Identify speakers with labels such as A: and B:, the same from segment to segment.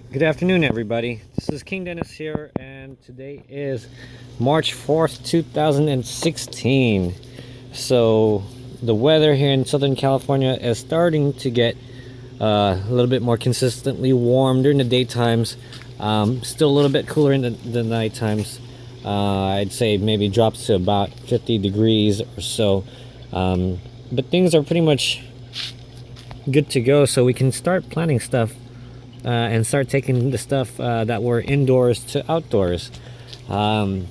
A: Good afternoon, everybody. This is King Dennis here, and today is March 4th, 2016. So, the weather here in Southern California is starting to get a little bit more consistently warm during the daytimes. Still a little bit cooler in the night times. I'd say maybe drops to about 50 degrees or so. But things are pretty much good to go, so we can start planning stuff and start taking the stuff that were indoors to outdoors. Um,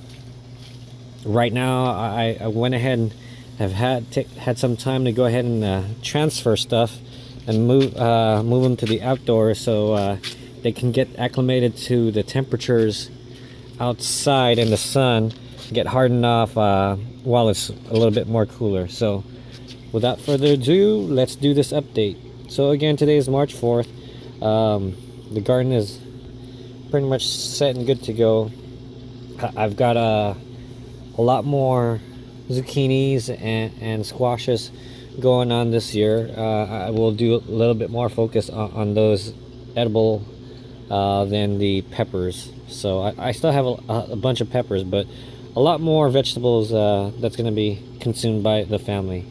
A: right now, I went ahead and have had some time to go ahead and transfer stuff and move them to the outdoors so they can get acclimated to the temperatures outside in the sun, get hardened off while it's a little bit more cooler. So, without further ado, let's do this update. So again, today is March 4th. The garden is pretty much set and good to go. I've got a lot more zucchinis and squashes going on this year. I will do a little bit more focus on those edible than the peppers. So I still have a bunch of peppers, but a lot more vegetables that's going to be consumed by the family.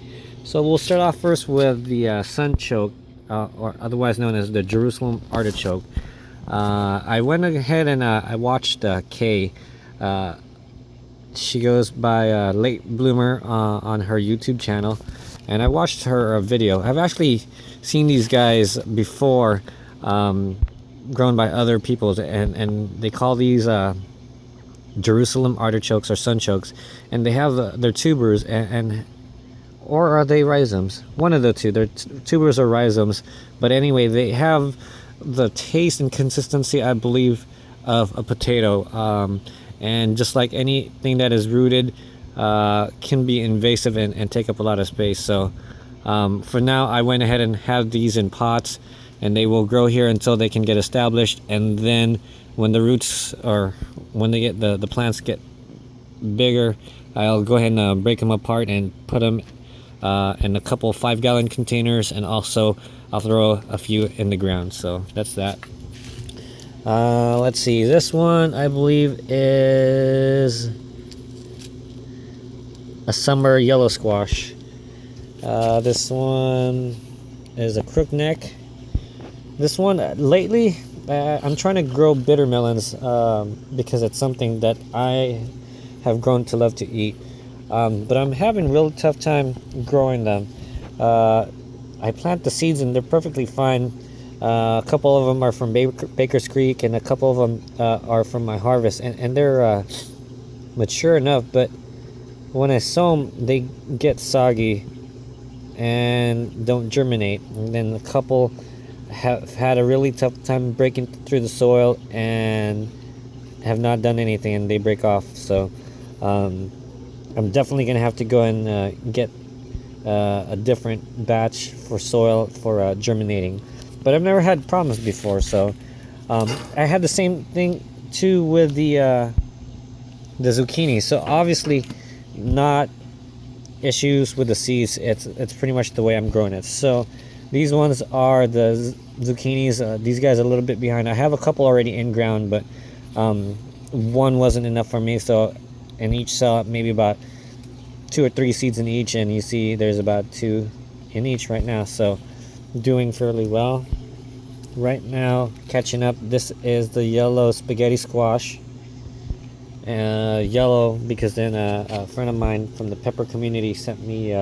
A: So we'll start off first with the sunchoke, or otherwise known as the Jerusalem artichoke. I went ahead and I watched Kay. She goes by Late Bloomer on her YouTube channel, and I watched her video. I've actually seen these guys before, grown by other people, and they call these Jerusalem artichokes or sunchokes, and they have their tubers and or are they rhizomes? One of the two. They're tubers or rhizomes. But anyway, they have the taste and consistency, I believe, of a potato. And just like anything that is rooted, can be invasive and take up a lot of space. So for now, I went ahead and have these in pots, and they will grow here until they can get established. And then when the roots, or when they get the plants get bigger, I'll go ahead and break them apart and put them in a couple 5-gallon containers, and also I'll throw a few in the ground. So that's that. Let's see, this one I believe is a summer yellow squash. This one is a crookneck. This one lately I'm trying to grow bitter melons because it's something that I have grown to love to eat. But I'm having a real tough time growing them. I plant the seeds and they're perfectly fine. A couple of them are from Baker's Creek, and a couple of them are from my harvest, and they're mature enough. But when I sow them, they get soggy and don't germinate. And then a couple have had a really tough time breaking through the soil and have not done anything, and they break off. So I'm definitely going to have to go and get a different batch for soil for germinating. But I've never had problems before, so I had the same thing too with the zucchini. So obviously not issues with the seeds. It's pretty much the way I'm growing it. So these ones are the zucchinis. These guys are a little bit behind. I have a couple already in ground, but one wasn't enough for me, so in each cell maybe about 2 or 3 seeds in each, and you see there's about 2 in each right now, so doing fairly well right now. Catching up, this is the yellow spaghetti squash. Yellow because then a friend of mine from the pepper community sent me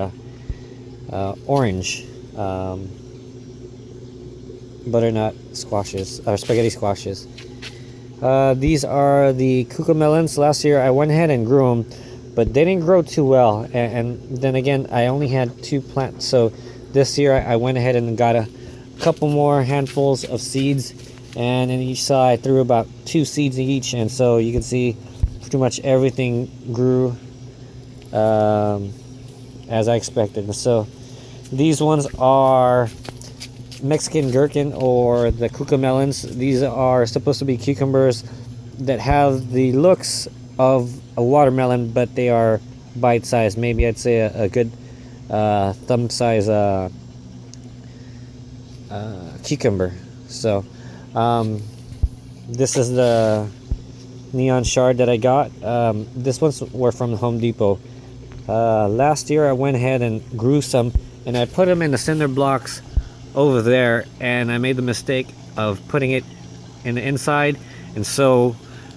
A: orange butternut squashes, or spaghetti squashes. These are the cucamelons. Last year I went ahead and grew them, but they didn't grow too well, and then again I only had 2 plants. So this year I went ahead and got a couple more handfuls of seeds, and in each cell I threw about 2 seeds in each, and so you can see pretty much everything grew as I expected. So these ones are Mexican gherkin, or the cucamelons. These are supposed to be cucumbers that have the looks of a watermelon, but they are bite-sized. Maybe I'd say a good thumb size cucumber. So This is the neon shard that I got. This ones were from Home Depot. Last year I went ahead and grew some, and I put them in the cinder blocks over there, and I made the mistake of putting it in the inside, and so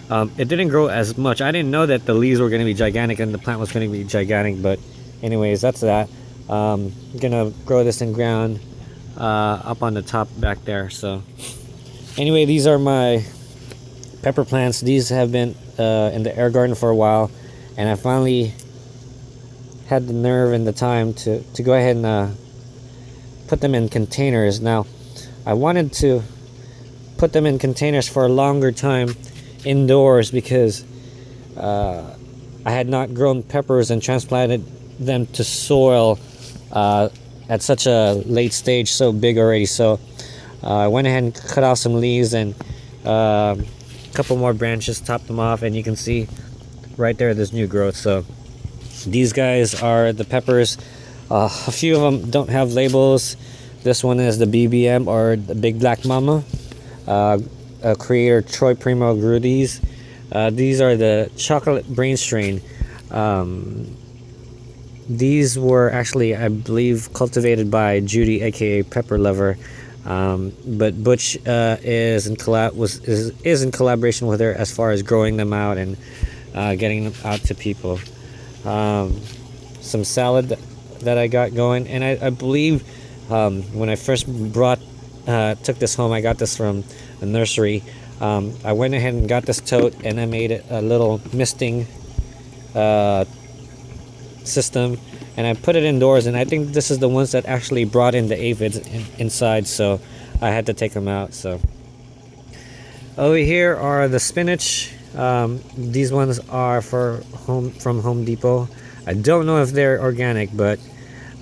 A: it didn't grow as much. I didn't know that the leaves were going to be gigantic and the plant was going to be gigantic, but anyways, that's that. I'm gonna grow this in ground up on the top back there. So anyway, these are my pepper plants. These have been in the air garden for a while, and I finally had the nerve and the time to go ahead and put them in containers. Now I wanted to put them in containers for a longer time indoors because I had not grown peppers and transplanted them to soil at such a late stage, so big already. So I went ahead and cut off some leaves and a couple more branches, topped them off, and you can see right there this new growth. So these guys are the peppers. A few of them don't have labels. This one is the BBM, or the Big Black Mama. Creator Troy Primo grew these. These are the chocolate brain strain. These were actually, I believe, cultivated by Judy, aka Pepper Lover. But Butch is in collaboration with her as far as growing them out and getting them out to people. Some salad that I got going, and I believe when I first took this home, I got this from a nursery. I went ahead and got this tote, and I made it a little misting system, and I put it indoors, and I think this is the ones that actually brought in the aphids inside, so I had to take them out. So over here are the spinach. These ones are from Home Depot. I don't know if they're organic, but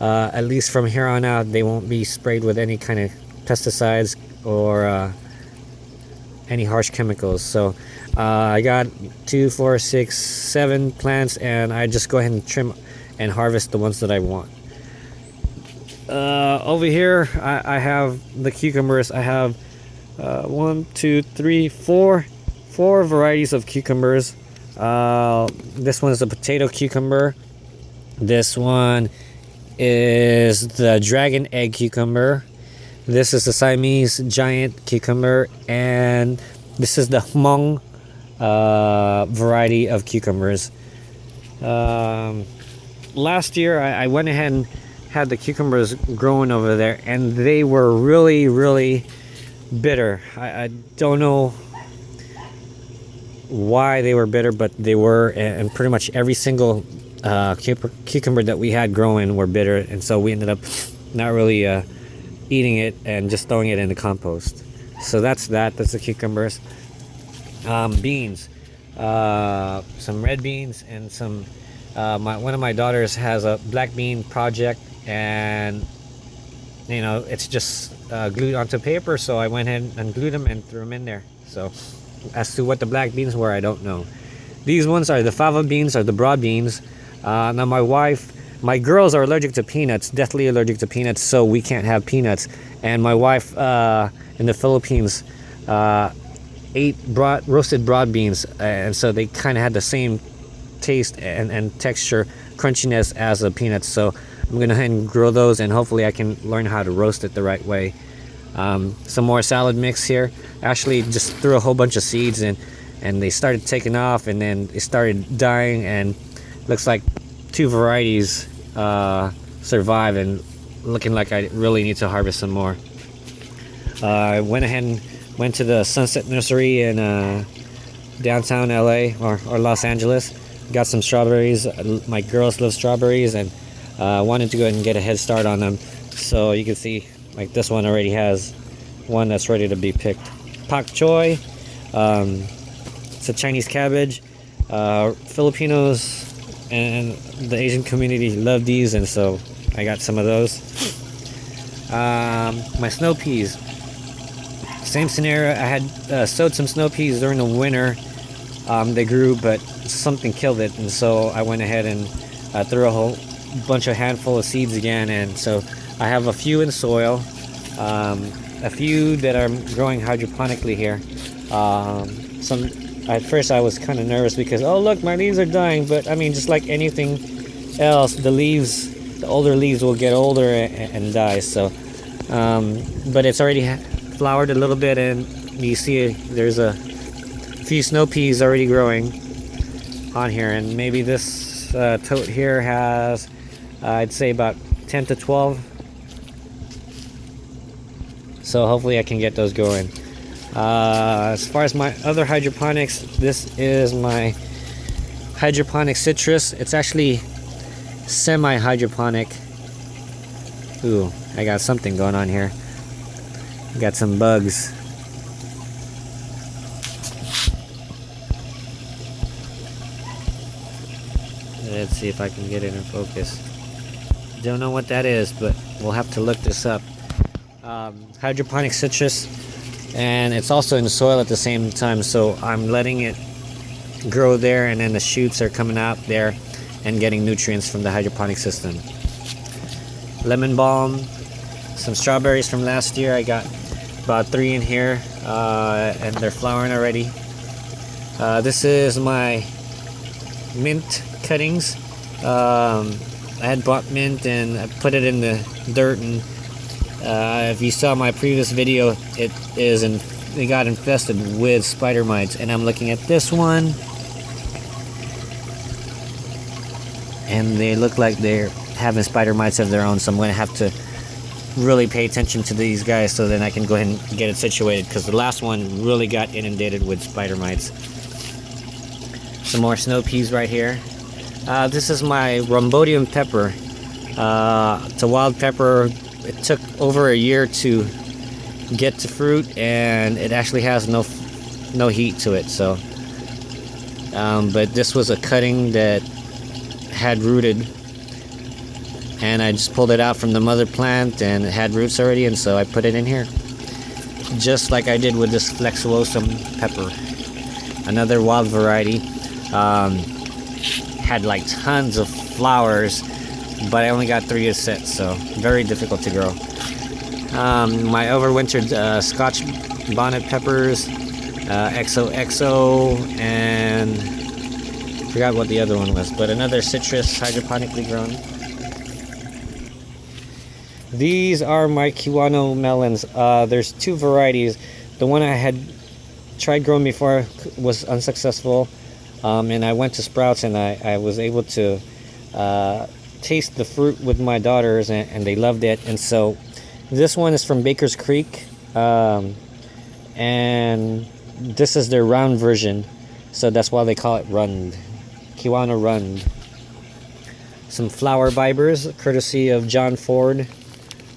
A: at least from here on out they won't be sprayed with any kind of pesticides or any harsh chemicals. So I got 2, 4, 6, 7 plants, and I just go ahead and trim and harvest the ones that I want. Over here I have the cucumbers. I have 1, 2, 3, 4 varieties of cucumbers. This one is a potato cucumber. This one is the dragon egg cucumber. This is the Siamese giant cucumber, and this is the Hmong variety of cucumbers. Last year I went ahead and had the cucumbers growing over there, and they were really bitter. I don't know why they were bitter, but they were, and pretty much every single cucumber that we had growing were bitter, and so we ended up not really eating it and just throwing it in the compost. So that's the cucumbers. Beans, some red beans, and some one of my daughters has a black bean project, and you know, it's just glued onto paper, so I went ahead and glued them and threw them in there. So as to what the black beans were, I don't know. These ones are the fava beans, or the broad beans. Now my girls are allergic to peanuts, deathly allergic to peanuts, so we can't have peanuts. And my wife in the Philippines ate roasted broad beans, and so they kind of had the same taste and texture, crunchiness as the peanuts. So I'm gonna go ahead and grow those, and hopefully I can learn how to roast it the right way. Some more salad mix here. Actually just threw a whole bunch of seeds in, and they started taking off, and then they started dying, and looks like 2 varieties survive, and looking like I really need to harvest some more. I went ahead and went to the Sunset Nursery in downtown LA or Los Angeles. Got some strawberries. My girls love strawberries, and wanted to go ahead and get a head start on them. So you can see, like, this one already has one that's ready to be picked. Pak choy, it's a Chinese cabbage. Filipinos and the Asian community love these, and so I got some of those. My snow peas, same scenario. I had sowed some snow peas during the winter. They grew, but something killed it, and so I went ahead and threw a whole handful of seeds again, and so I have a few in soil. a few that are growing hydroponically here. Some at first I was kind of nervous because, oh look, my leaves are dying, but I mean, just like anything else, the older leaves will get older and die. So but it's already flowered a little bit, and you see there's a few snow peas already growing on here, and maybe this tote here has I'd say about 10 to 12. So hopefully I can get those going. As far as my other hydroponics, this is my hydroponic citrus. It's actually semi-hydroponic. Ooh, I got something going on here. Got some bugs. Let's see if I can get it in focus. Don't know what that is, but we'll have to look this up. Hydroponic citrus, and it's also in the soil at the same time, so I'm letting it grow there, and then the shoots are coming out there and getting nutrients from the hydroponic system. Lemon balm, some strawberries from last year. I got about 3 in here, and they're flowering already. This is my mint cuttings. I had bought mint and I put it in the dirt, and if you saw my previous video, it got infested with spider mites, and I'm looking at this one, and they look like they're having spider mites of their own, so I'm going to have to really pay attention to these guys so then I can go ahead and get it situated, because the last one really got inundated with spider mites. Some more snow peas right here. This is my rhombodium pepper. It's a wild pepper. It took over a year to get to fruit, and it actually has no heat to it. So, but this was a cutting that had rooted, and I just pulled it out from the mother plant, and it had roots already, and so I put it in here, just like I did with this flexuosum pepper, another wild variety. Had like tons of flowers, but I only got 3 a set, so very difficult to grow. My overwintered Scotch bonnet peppers, XOXO, and forgot what the other one was, but another citrus hydroponically grown. These are my Kiwano melons. There's 2 varieties. The one I had tried growing before was unsuccessful, and I went to Sprouts, and I was able to taste the fruit with my daughters, and they loved it. And so this one is from Baker's Creek, and this is their round version, so that's why they call it Rund, Kiwano Rund. Some flower fibers courtesy of John Ford,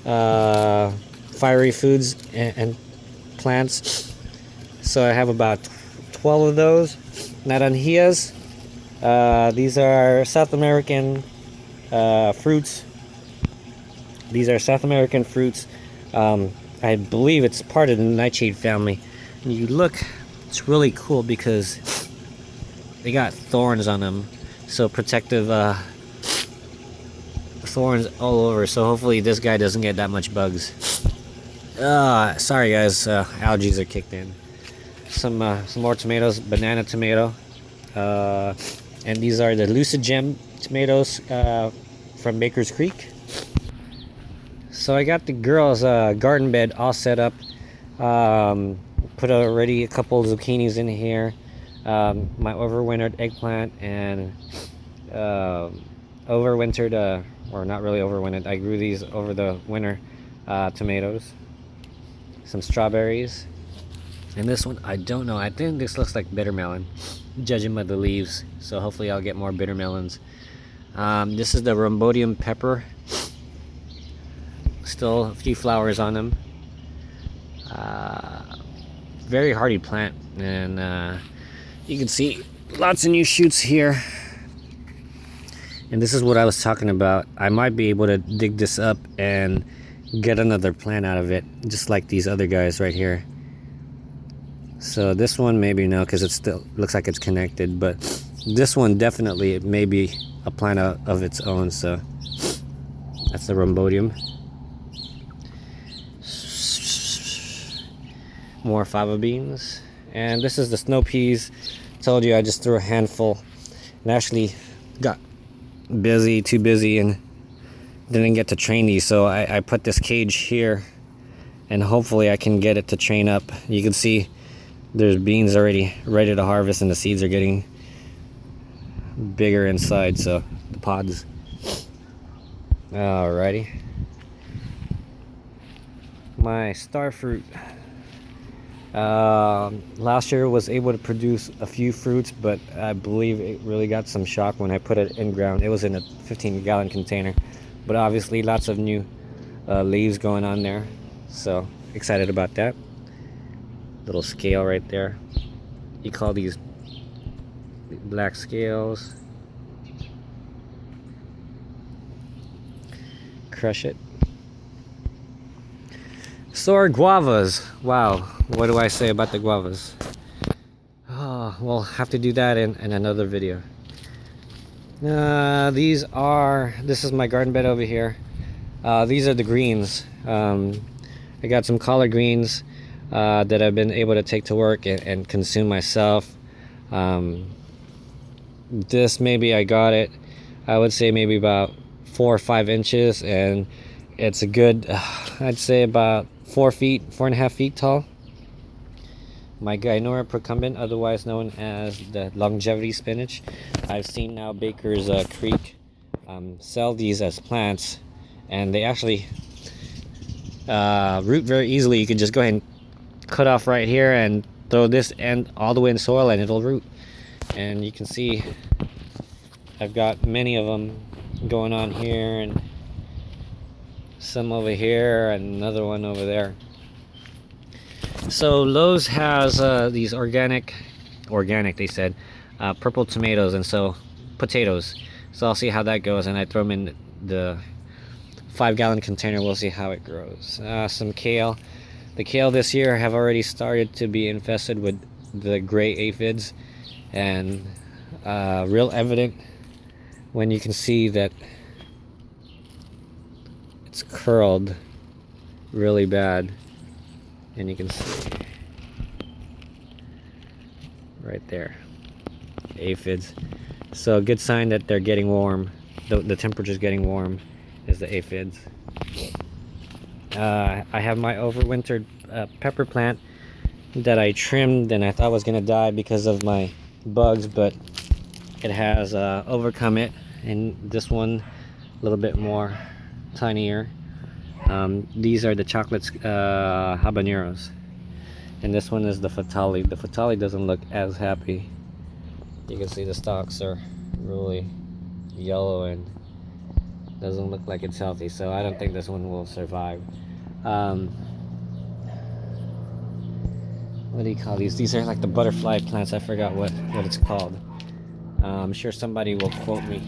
A: Fiery Foods and Plants. So I have about 12 of those. Naranjillas, these are South American fruits. These are South American fruits. I believe it's part of the nightshade family. And you look, it's really cool because they got thorns on them, so protective thorns all over. So hopefully this guy doesn't get that much bugs. Sorry guys, algae are kicked in. Some more tomatoes, banana tomato, and these are the Lucid Gem tomatoes from Baker's Creek. So I got the girls' garden bed all set up. Put already a couple zucchinis in here, my overwintered eggplant, and overwintered, or not really overwintered, I grew these over the winter, tomatoes, some strawberries. And this one, I don't know. I think this looks like bitter melon, judging by the leaves. So hopefully I'll get more bitter melons. This is the rhombodium pepper. Still a few flowers on them. Very hardy plant. And you can see lots of new shoots here. And this is what I was talking about. I might be able to dig this up and get another plant out of it, just like these other guys right here. So this one maybe no, because it still looks like it's connected, but this one definitely, it may be a plant of its own. So that's the rhombodium. more fava beans. And this is the snow peas. Told you I just threw a handful and actually got too busy, and didn't get to train these. So I put this cage here, and hopefully I can get it to train up. You can see there's beans already ready to harvest, and the seeds are getting bigger inside, so the pods. Alrighty. My star fruit. Last year was able to produce a few fruits, but I believe it really got some shock when I put it in ground. It was in a 15-gallon container, but obviously lots of new leaves going on there, so excited about that. Little scale right there. You call these black scales. Crush it. Sour guavas. Wow, what do I say about the guavas? Oh, we'll have to do that in another video. This is my garden bed over here. These are the greens. I got some collard greens that I've been able to take to work and consume myself. This, maybe I got it, I would say maybe about 4 or 5 inches, and it's a good I'd say about 4.5 feet tall. My Gynora procumbent, otherwise known as the longevity spinach. I've seen now Baker's Creek sell these as plants, and they actually root very easily. You can just go ahead and cut off right here and throw this end all the way in soil, and it'll root. And you can see I've got many of them going on here, and some over here, and another one over there. So Lowe's has these organic they said, purple tomatoes, and so potatoes. So I'll see how that goes, and I throw them in the 5-gallon container. We'll see how it grows. Some kale. The kale this year have already started to be infested with the gray aphids, and real evident when you can see that it's curled really bad, and you can see right there, aphids. So a good sign that they're getting warm. The temperature's getting warm is the aphids. I have my overwintered pepper plant that I trimmed and I thought was gonna die because of my bugs, but it has overcome it. And this one a little bit more tinier. These are the chocolate habaneros, and this one is the Fatali. The Fatali doesn't look as happy. You can see the stalks are really yellow and doesn't look like it's healthy, so I don't think this one will survive. What do you call these? These are like the butterfly plants. I forgot what it's called. I'm sure somebody will quote me.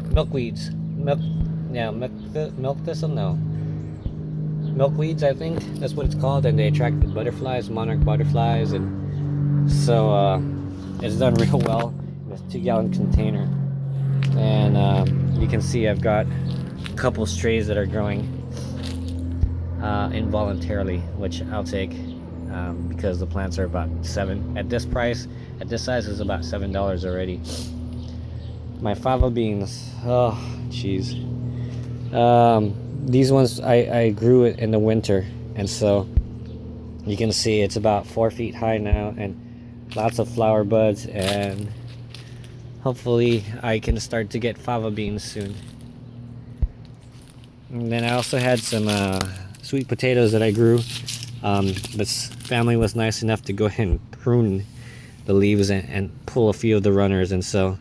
A: Milkweeds. Milk thistle? No. Milkweeds, I think that's what it's called, and they attract the butterflies, monarch butterflies, and so it's done real well in this 2-gallon container. And you can see I've got a couple strays that are growing involuntarily, which I'll take because the plants are about $7 at this price. At this size is about $7 already. My fava beans, oh jeez. These ones I grew it in the winter, and so you can see it's about 4 feet high now, and lots of flower buds, and hopefully I can start to get fava beans soon. And then I also had some sweet potatoes that I grew. This family was nice enough to go ahead and prune the leaves and pull a few of the runners, and so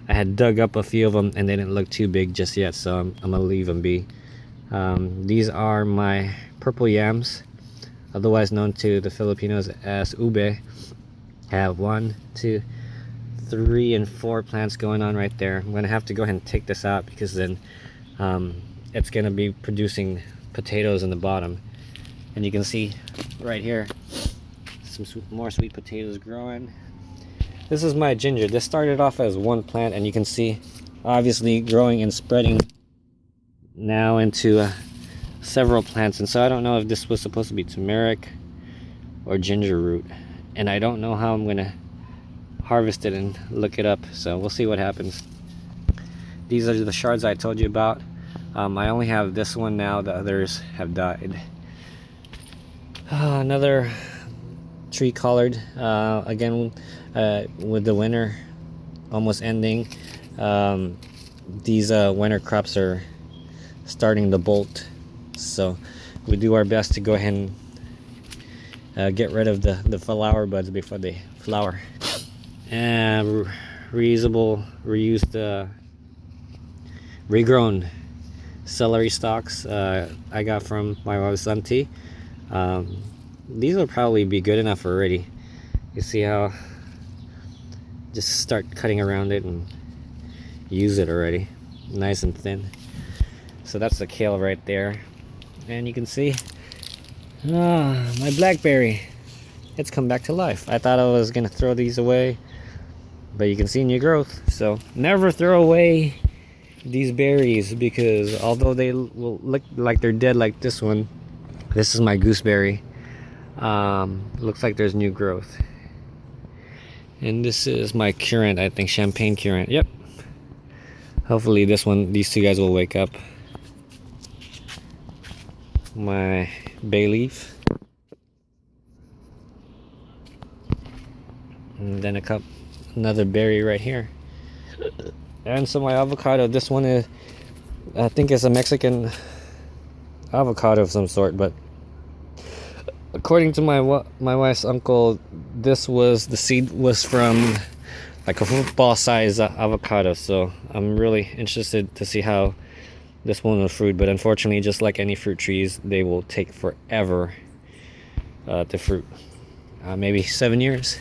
A: I had dug up a few of them, and they didn't look too big just yet, so I'm gonna leave them be. These are my purple yams, otherwise known to the Filipinos as ube. I have 1, 2, 3, and 4 plants going on right there. I'm gonna have to go ahead and take this out because then it's gonna be producing potatoes in the bottom. And you can see right here some more sweet potatoes growing. This is my ginger. This started off as one plant, and you can see obviously growing and spreading now into several plants. And so I don't know if this was supposed to be turmeric or ginger root, and I don't know how I'm gonna harvest it and look it up, so we'll see what happens. These are the shards I told you about. I only have this one now, the others have died. Another tree collard, again, with the winter almost ending, these winter crops are starting to bolt, so we do our best to go ahead and get rid of the flower buds before they flower. And reused regrown celery stalks I got from my wife's auntie. These will probably be good enough already. You see how, just start cutting around it and use it already, nice and thin. So that's the kale right there, and you can see my blackberry, it's come back to life. I thought I was gonna throw these away, but you can see new growth. So never throw away these berries, because although they will look like they're dead like this one, this is my gooseberry. Looks like there's new growth. And this is my currant, I think champagne currant. Yep. Hopefully these two guys will wake up. My bay leaf. And then another berry right here. And so my avocado, this one is, I think it's a Mexican avocado of some sort, but according to my wife's uncle, the seed was from like a football size avocado. So I'm really interested to see how this one will fruit, but unfortunately, just like any fruit trees, they will take forever to fruit. Maybe 7 years.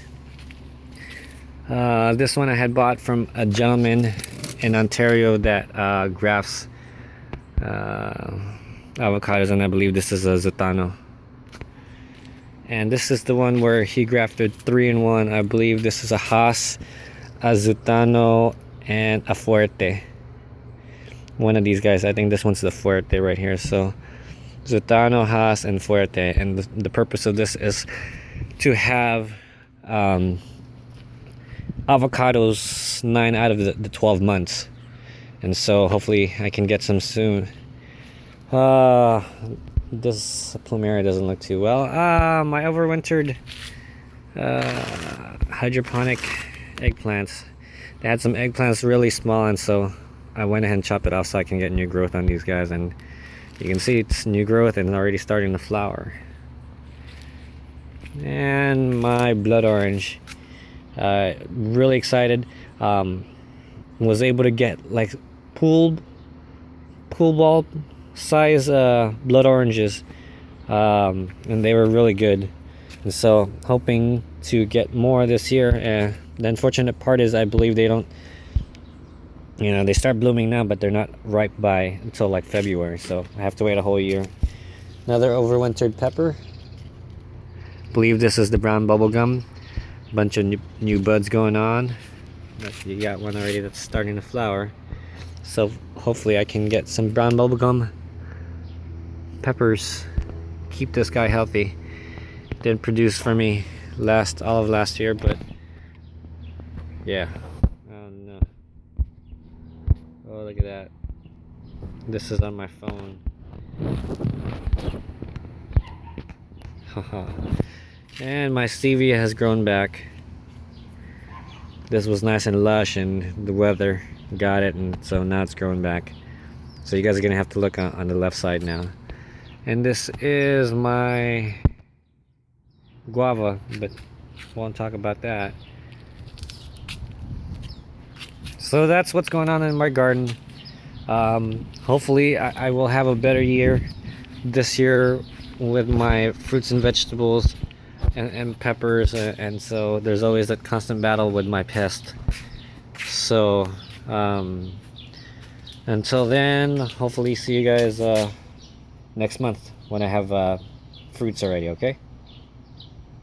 A: This one I had bought from a gentleman in Ontario that grafts avocados, and I believe this is a Zutano. And this is the one where he grafted 3-in-1. I believe this is a Hass, a Zutano, and a Fuerte. One of these guys, I think this one's the Fuerte right here. So Zutano, Hass, and Fuerte. And the purpose of this is to have avocados 9 out of the 12 months. And so hopefully I can get some soon. This plumeria doesn't look too well. My overwintered hydroponic eggplants. They had some eggplants really small, and so I went ahead and chopped it off so I can get new growth on these guys. And you can see it's new growth and already starting to flower. And my blood orange. Really excited. Was able to get like pool ball size blood oranges, and they were really good, and so hoping to get more this year. The unfortunate part is I believe they don't, they start blooming now, but they're not ripe by until like February, so I have to wait a whole year. Another overwintered pepper. Believe this is the brown bubblegum. Bunch of new buds going on. You got one already that's starting to flower, so hopefully I can get some brown bubblegum peppers, keep this guy healthy. Didn't produce for me all of last year, but yeah. Oh no. Oh, look at that. This is on my phone. Haha. And my stevia has grown back. This was nice and lush, and the weather got it, and so now it's growing back. So you guys are gonna have to look on the left side now. And this is my guava, but won't talk about that. So that's what's going on in my garden. Hopefully I will have a better year this year with my fruits and vegetables and peppers, and so there's always that constant battle with my pest. So until then, hopefully see you guys next month when I have fruits already, okay?